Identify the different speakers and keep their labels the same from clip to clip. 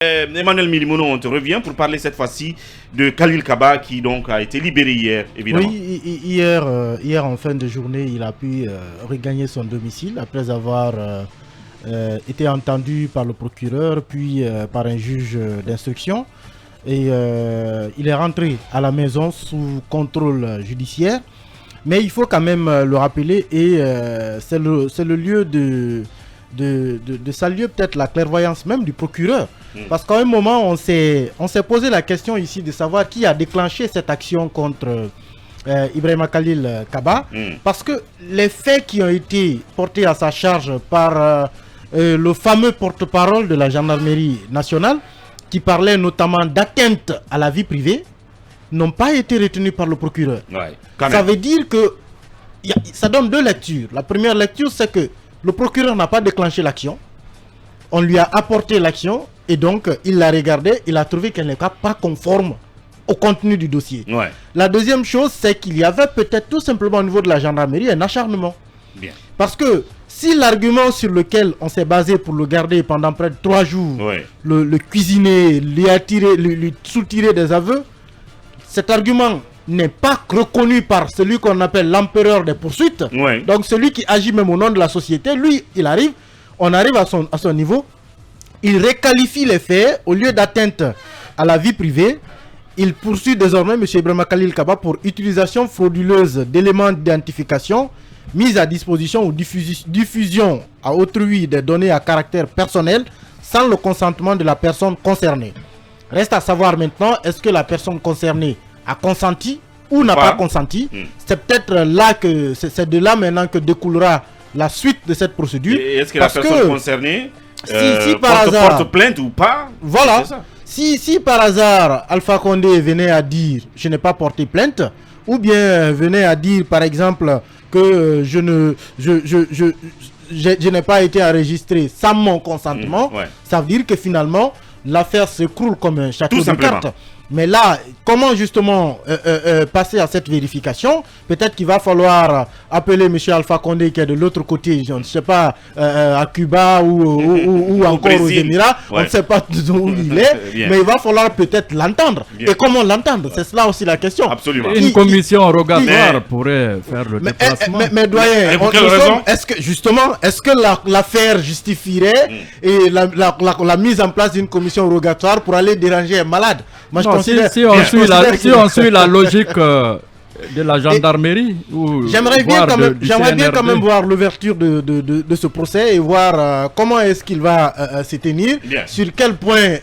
Speaker 1: Emmanuel Milimono, on te revient pour parler cette fois-ci de Khalil Kaba qui donc a été libéré hier, évidemment.
Speaker 2: Oui, hier en fin de journée, il a pu regagner son domicile après avoir été entendu par le procureur puis par un juge d'instruction. Et il est rentré à la maison sous contrôle judiciaire. Mais il faut quand même le rappeler et c'est le lieu de saluer peut-être la clairvoyance même du procureur. Parce qu'à un moment, on s'est posé la question ici de savoir qui a déclenché cette action contre Ibrahima Khalil Kaba. Parce que les faits qui ont été portés à sa charge par le fameux porte-parole de la gendarmerie nationale, qui parlait notamment d'atteinte à la vie privée, n'ont pas été retenus par le procureur.
Speaker 1: Ouais,
Speaker 2: ça veut dire que ça donne deux lectures. La première lecture, c'est que le procureur n'a pas déclenché l'action. On lui a apporté l'action et donc il l'a regardée, il a trouvé qu'elle n'est pas conforme au contenu du dossier.
Speaker 1: Ouais.
Speaker 2: La deuxième chose, c'est qu'il y avait peut-être tout simplement au niveau de la gendarmerie un acharnement.
Speaker 1: Bien.
Speaker 2: Parce que si l'argument sur lequel on s'est basé pour le garder pendant près de 3 jours, le cuisiner, lui soutirer des aveux, cet argument n'est pas reconnu par celui qu'on appelle l'empereur des poursuites. Donc celui qui agit même au nom de la société, lui, on arrive à son niveau, il requalifie les faits, au lieu d'atteinte à la vie privée, il poursuit désormais M. Ibrahima Khalil Kaba pour utilisation frauduleuse d'éléments d'identification, mise à disposition ou diffusion à autrui des données à caractère personnel sans le consentement de la personne concernée. Reste à savoir maintenant, est-ce que la personne concernée a consenti ou n'a pas consenti. C'est peut-être là que c'est de là maintenant que découlera la suite de cette procédure.
Speaker 1: Et est-ce que la personne concernée porte plainte ou pas?
Speaker 2: Voilà. Si par hasard Alpha Condé venait à dire je n'ai pas porté plainte, ou bien venait à dire par exemple que je n'ai pas été enregistré sans mon consentement, ça veut dire que finalement l'affaire s'écroule comme un château de cartes. Mais là, comment justement passer à cette vérification? Peut-être qu'il va falloir appeler M. Alpha Condé qui est de l'autre côté, je ne sais pas, à Cuba ou encore aux Émirats, on ne sait pas où il est, mais il va falloir peut-être l'entendre. Et comment l'entendre? C'est cela aussi la question.
Speaker 1: Absolument.
Speaker 3: Une commission rogatoire pourrait faire le déplacement.
Speaker 2: Mais doyen, est-ce que l'affaire justifierait et la mise en place d'une commission rogatoire pour aller déranger un malade? Moi,
Speaker 3: si on suit la logique de la gendarmerie,
Speaker 2: j'aimerais bien quand même voir l'ouverture de ce procès et voir comment est-ce qu'il va se tenir, sur quel point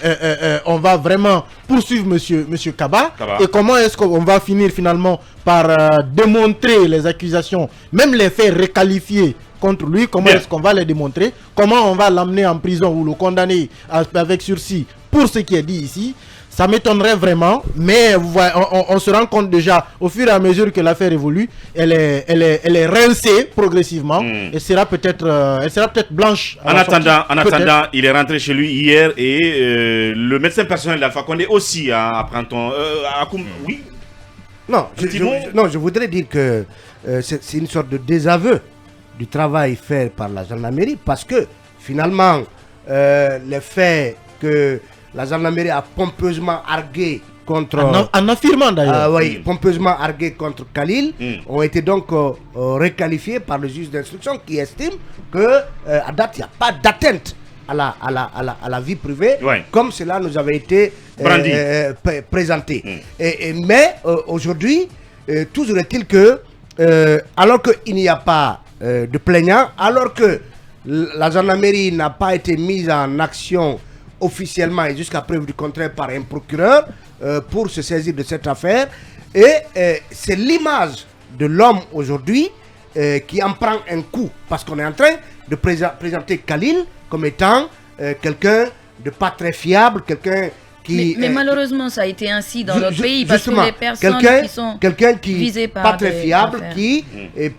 Speaker 2: on va vraiment poursuivre monsieur Kaba et comment est-ce qu'on va finir finalement par démontrer les accusations, même les faits requalifiés contre lui, comment est-ce qu'on va les démontrer, comment on va l'amener en prison ou le condamner avec sursis pour ce qui est dit ici. Ça m'étonnerait vraiment, mais on se rend compte déjà au fur et à mesure que l'affaire évolue, elle est rincée progressivement et sera peut-être blanche.
Speaker 1: En attendant, il est rentré chez lui hier et le médecin personnel d'Alpha Condé aussi oui.
Speaker 4: Non, je voudrais dire que c'est une sorte de désaveu du travail fait par la gendarmerie parce que finalement les faits que la gendarmerie a pompeusement argué contre...
Speaker 2: En affirmant d'ailleurs.
Speaker 4: Pompeusement argué contre Khalil, ont été donc requalifiés par le juge d'instruction qui estime que à date, il n'y a pas d'atteinte à la vie privée, comme cela nous avait été présenté. Mais aujourd'hui, toujours est-il que, alors qu'il n'y a pas de plaignant, alors que la gendarmerie n'a pas été mise en action officiellement et jusqu'à preuve du contraire par un procureur pour se saisir de cette affaire, et c'est l'image de l'homme aujourd'hui qui en prend un coup, parce qu'on est en train de présenter Khalil comme étant quelqu'un de pas très fiable, quelqu'un qui...
Speaker 5: Mais malheureusement ça a été ainsi dans notre pays, parce que les personnes qui sont visées par
Speaker 4: pas très fiable, qui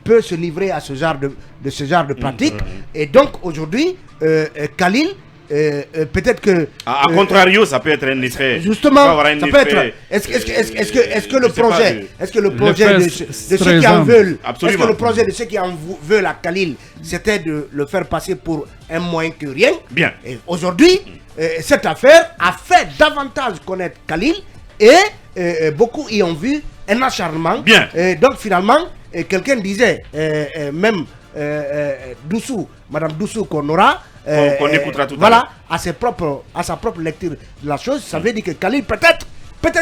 Speaker 4: peut se livrer à ce genre de pratique. Et donc aujourd'hui Khalil peut-être que...
Speaker 1: À contrario, ça peut être un effet.
Speaker 4: Justement, ça peut être... Est-ce que le projet de ceux qui en veulent... Est-ce que le projet de ceux qui en veulent à Khalil, c'était de le faire passer pour un moins que rien?
Speaker 1: Bien.
Speaker 4: Et aujourd'hui, cette affaire a fait davantage connaître Khalil et beaucoup y ont vu un acharnement.
Speaker 1: Bien.
Speaker 4: Donc finalement, quelqu'un disait, même Doussou, Madame Doussou qu'on aura...
Speaker 1: qu'on écoutera tout
Speaker 4: à l'heure. À sa propre lecture de la chose, ça veut dire que Khalil, peut-être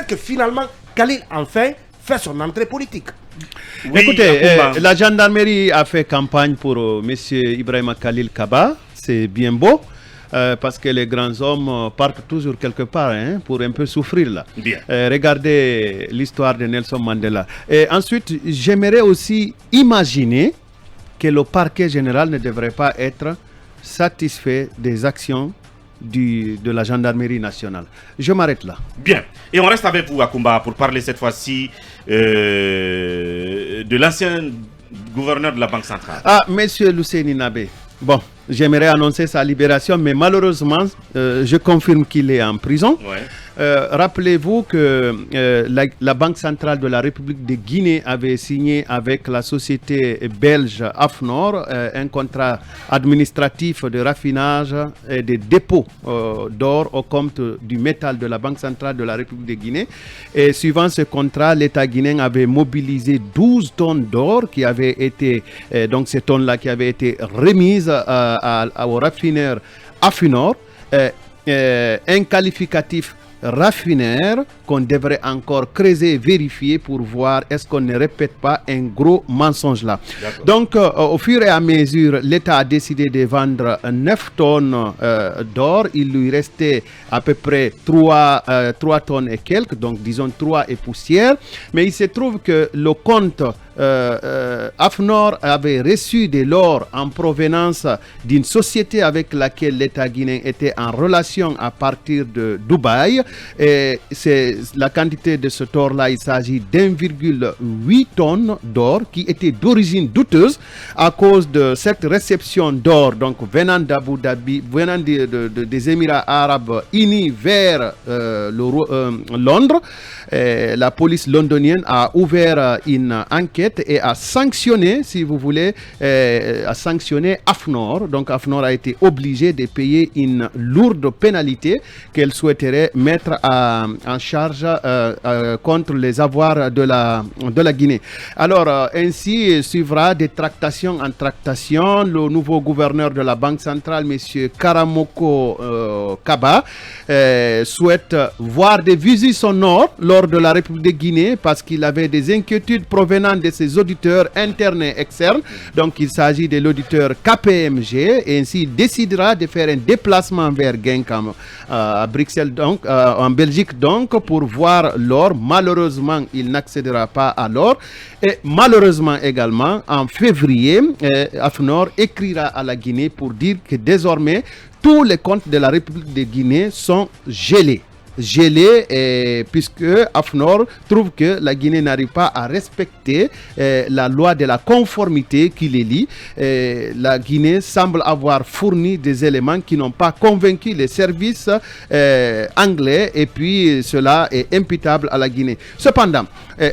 Speaker 4: que finalement, Khalil enfin fait son entrée politique.
Speaker 6: Oui, écoutez, la gendarmerie a fait campagne pour M. Ibrahima Khalil Kaba, c'est bien beau. Parce que les grands hommes partent toujours quelque part pour un peu souffrir là. Regardez l'histoire de Nelson Mandela. Et ensuite, j'aimerais aussi imaginer que le parquet général ne devrait pas être satisfait des actions de la gendarmerie nationale. Je m'arrête là.
Speaker 1: Bien. Et on reste avec vous, Akumba, pour parler cette fois-ci de l'ancien gouverneur de la Banque centrale.
Speaker 6: Ah, monsieur Luceni Nabé. Bon, j'aimerais annoncer sa libération, mais malheureusement, je confirme qu'il est en prison.
Speaker 1: Ouais.
Speaker 6: Rappelez-vous que la Banque centrale de la République de Guinée avait signé avec la société belge AFNOR un contrat administratif de raffinage et de dépôt d'or au compte du métal de la Banque centrale de la République de Guinée. Et suivant ce contrat, l'État guinéen avait mobilisé 12 tonnes d'or qui avaient été, donc ces tonnes-là qui avaient été remises au raffineur AFNOR. Un qualificatif raffinaire qu'on devrait encore creuser et vérifier pour voir est-ce qu'on ne répète pas un gros mensonge là. Donc au fur et à mesure, l'État a décidé de vendre 9 tonnes d'or. Il lui restait à peu près 3 tonnes et quelques, donc disons 3 et poussière. Mais il se trouve que le compte AFNOR avait reçu de l'or en provenance d'une société avec laquelle l'État guinéen était en relation à partir de Dubaï. Et c'est la quantité de ce or-là, il s'agit d'1,8 tonnes d'or qui était d'origine douteuse à cause de cette réception d'or, donc venant d'Abu Dhabi, venant des Émirats Arabes Unis vers Londres. La police londonienne a ouvert une enquête et a sanctionné, si vous voulez, AFNOR. Donc AFNOR a été obligé de payer une lourde pénalité qu'elle souhaiterait mettre en charge contre les avoirs de la Guinée. Alors, ainsi suivra des tractations en tractations. Le nouveau gouverneur de la Banque centrale, M. Karamoko Kaba, souhaite voir des visu sonores lors de la République de Guinée parce qu'il avait des inquiétudes provenant de ses auditeurs internes et externes. Donc, il s'agit de l'auditeur KPMG et ainsi il décidera de faire un déplacement vers Guingamp à Bruxelles, donc en Belgique, donc pour voir l'or. Malheureusement, il n'accédera pas à l'or. Et malheureusement également, en février, AFNOR écrira à la Guinée pour dire que désormais, tous les comptes de la République de Guinée sont gelés, puisque AFNOR trouve que la Guinée n'arrive pas à respecter la loi de la conformité qui les lie. La Guinée semble avoir fourni des éléments qui n'ont pas convaincu les services anglais et puis cela est imputable à la Guinée. Cependant,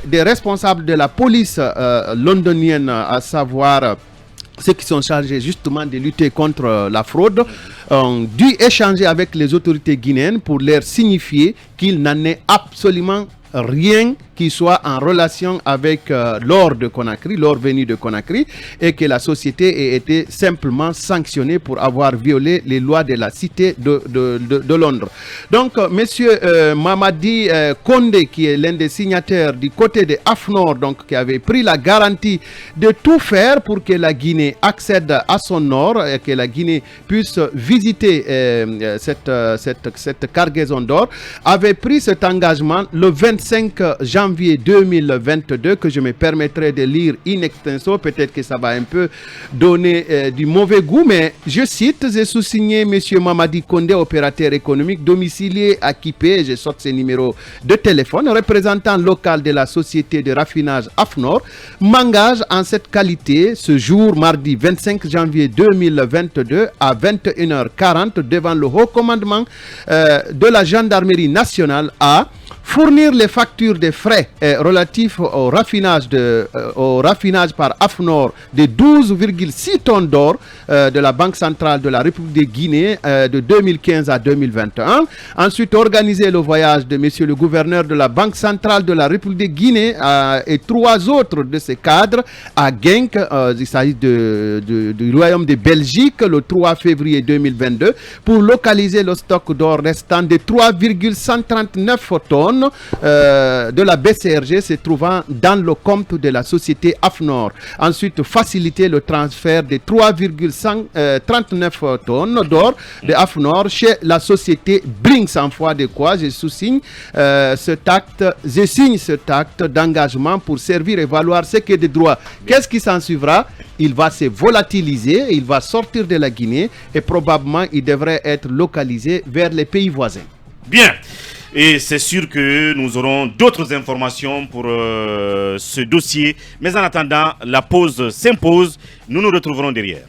Speaker 6: des responsables de la police londonienne, à savoir ceux qui sont chargés justement de lutter contre la fraude, ont dû échanger avec les autorités guinéennes pour leur signifier qu'il n'en est absolument rien qui soit en relation avec l'or de Conakry, l'or venu de Conakry, et que la société ait été simplement sanctionnée pour avoir violé les lois de la cité de Londres. Donc, monsieur Mamadi Kondé, qui est l'un des signataires du côté de AFNOR, donc qui avait pris la garantie de tout faire pour que la Guinée accède à son or et que la Guinée puisse visiter cette cargaison d'or, avait pris cet engagement le 25 janvier janvier 2022 que je me permettrai de lire in extenso. Peut-être que ça va un peu donner du mauvais goût, mais je cite, j'ai sous-signé M. Mamadi Kondé, opérateur économique domicilié à Kipé, je sorte ses numéros de téléphone, représentant local de la société de raffinage AFNOR, m'engage en cette qualité ce jour, mardi 25 janvier 2022 à 21h40 devant le haut commandement de la gendarmerie nationale à fournir les factures des frais relatifs au raffinage par AFNOR de 12,6 tonnes d'or de la Banque centrale de la République de Guinée de 2015 à 2021. Ensuite, organiser le voyage de monsieur le gouverneur de la Banque centrale de la République de Guinée et 3 autres de ses cadres à Genk, il s'agit du Royaume de Belgique, le 3 février 2022, pour localiser le stock d'or restant de 3,139 tonnes de la BCRG se trouvant dans le compte de la société AFNOR. Ensuite, faciliter le transfert de 3,39 tonnes d'or de AFNOR chez la société Brinks, en foi de quoi je signe cet acte d'engagement pour servir et valoir ce qui est de droit. Qu'est-ce qui s'en suivra? Il va se volatiliser, il va sortir de la Guinée et probablement il devrait être localisé vers les pays voisins.
Speaker 1: Bien. Et c'est sûr que nous aurons d'autres informations pour ce dossier. Mais en attendant, la pause s'impose. Nous nous retrouverons derrière.